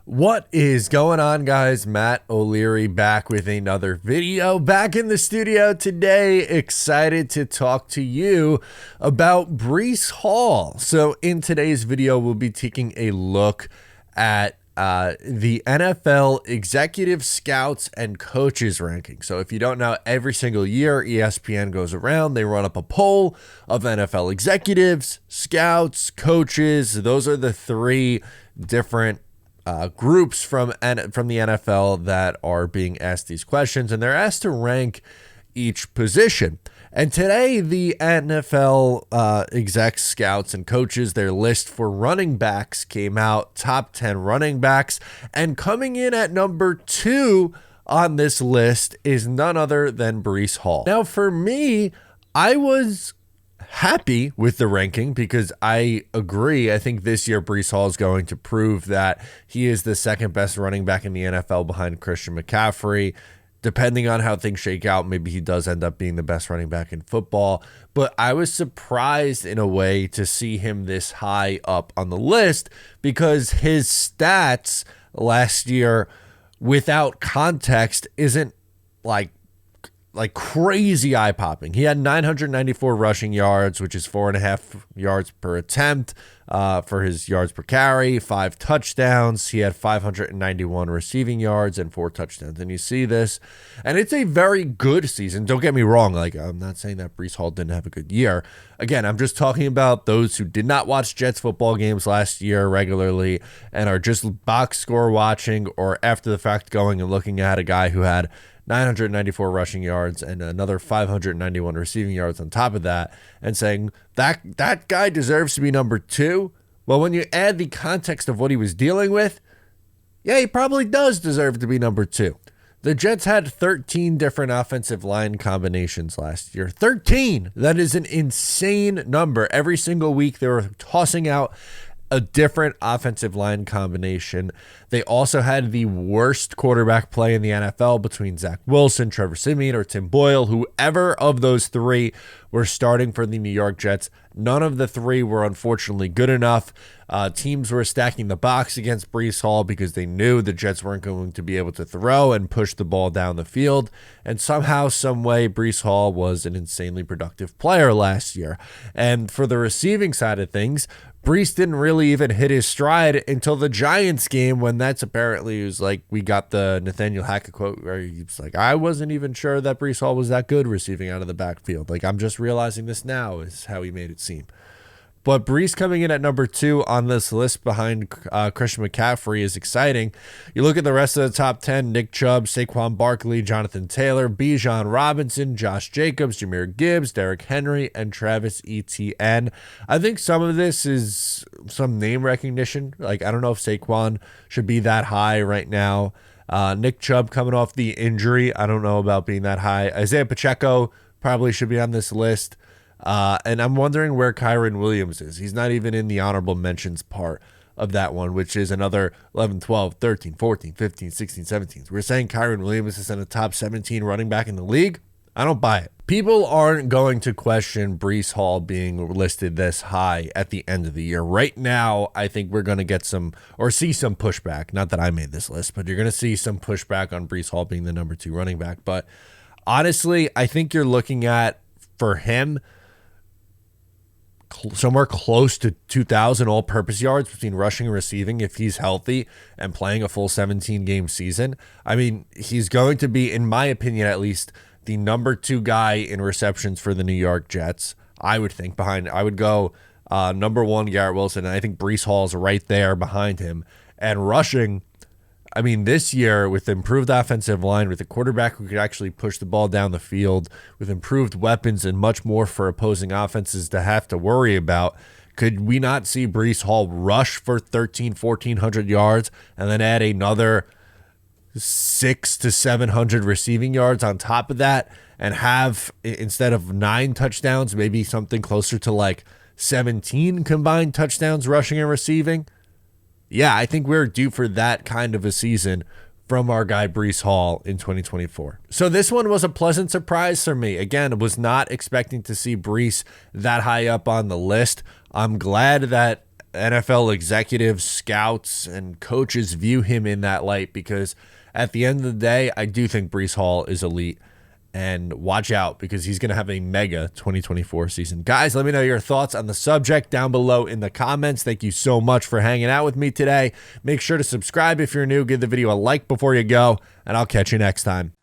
What is going on, guys? Matt O'Leary back with another video. Back in the studio today, excited to talk to you about Breece Hall. So in today's video, we'll be taking a look at the NFL executive scouts and coaches ranking. So if you don't know, every single year ESPN goes around, they run up a poll of NFL executives, scouts, coaches. Those are the three different groups from the NFL that are being asked these questions, and they're asked to rank each position. And today, the NFL execs, scouts, and coaches, their list for running backs came out, top 10 running backs, and coming in at number 2 on this list is none other than Breece Hall. Now, for me, I was happy with the ranking because I agree. I think this year Breece Hall is going to prove that he is the second best running back in the NFL behind Christian McCaffrey. Depending on how things shake out, maybe he does end up being the best running back in football. But I was surprised in a way to see him this high up on the list because his stats last year without context isn't like crazy eye-popping. He had 994 rushing yards, which is 4.5 yards per attempt for his yards per carry, 5 touchdowns. He had 591 receiving yards and 4 touchdowns. And you see this, and it's a very good season. Don't get me wrong. Like, I'm not saying that Breece Hall didn't have a good year. Again, I'm just talking about those who did not watch Jets football games last year regularly and are just box score watching or after the fact going and looking at a guy who had 994 rushing yards and another 591 receiving yards on top of that and saying that guy deserves to be number 2. Well, when you add the context of what he was dealing with, yeah, he probably does deserve to be number 2. The Jets had 13 different offensive line combinations last year. 13! That is an insane number. Every single week they were tossing out a different offensive line combination. They also had the worst quarterback play in the NFL between Zach Wilson, Trevor Siemian, or Tim Boyle. Whoever of those three were starting for the New York Jets, none of the three were unfortunately good enough. Teams were stacking the box against Breece Hall because they knew the Jets weren't going to be able to throw and push the ball down the field. And somehow, some way, Breece Hall was an insanely productive player last year. And for the receiving side of things, Breece didn't really even hit his stride until the Giants game when that's apparently was like we got the Nathaniel Hackett quote where he's like, I wasn't even sure that Breece Hall was that good receiving out of the backfield. Like, I'm just realizing this now is how he made it seem. But Breece coming in at number 2 on this list behind Christian McCaffrey is exciting. You look at the rest of the top 10, Nick Chubb, Saquon Barkley, Jonathan Taylor, Bijan Robinson, Josh Jacobs, Jahmyr Gibbs, Derrick Henry, and Travis Etienne. I think some of this is some name recognition. Like, I don't know if Saquon should be that high right now. Nick Chubb coming off the injury, I don't know about being that high. Isaiah Pacheco probably should be on this list. And I'm wondering where Kyren Williams is. He's not even in the honorable mentions part of that one, which is another 11, 12, 13, 14, 15, 16, 17. We're saying Kyren Williams is in the top 17 running back in the league. I don't buy it. People aren't going to question Breece Hall being listed this high at the end of the year. Right now, I think we're going to get some or see some pushback. Not that I made this list, but you're going to see some pushback on Breece Hall being the number 2 running back. But honestly, I think you're looking at, for him, somewhere close to 2,000 all-purpose yards between rushing and receiving if he's healthy and playing a full 17-game season. I mean, he's going to be, in my opinion at least, the number 2 guy in receptions for the New York Jets. I would think I would go number 1, Garrett Wilson, and I think Breece Hall's right there behind him. And rushing, I mean, this year with improved offensive line, with a quarterback who could actually push the ball down the field, with improved weapons and much more for opposing offenses to have to worry about, could we not see Breece Hall rush for 1,400 yards and then add another 600 to 700 receiving yards on top of that and have, instead of 9 touchdowns, maybe something closer to like 17 combined touchdowns rushing and receiving? Yeah, I think we're due for that kind of a season from our guy Breece Hall in 2024. So this one was a pleasant surprise for me. Again, I was not expecting to see Breece that high up on the list. I'm glad that NFL executives, scouts, and coaches view him in that light, because at the end of the day, I do think Breece Hall is elite. And watch out, because he's going to have a mega 2024 season. Guys, let me know your thoughts on the subject down below in the comments. Thank you so much for hanging out with me today. Make sure to subscribe if you're new. Give the video a like before you go, and I'll catch you next time.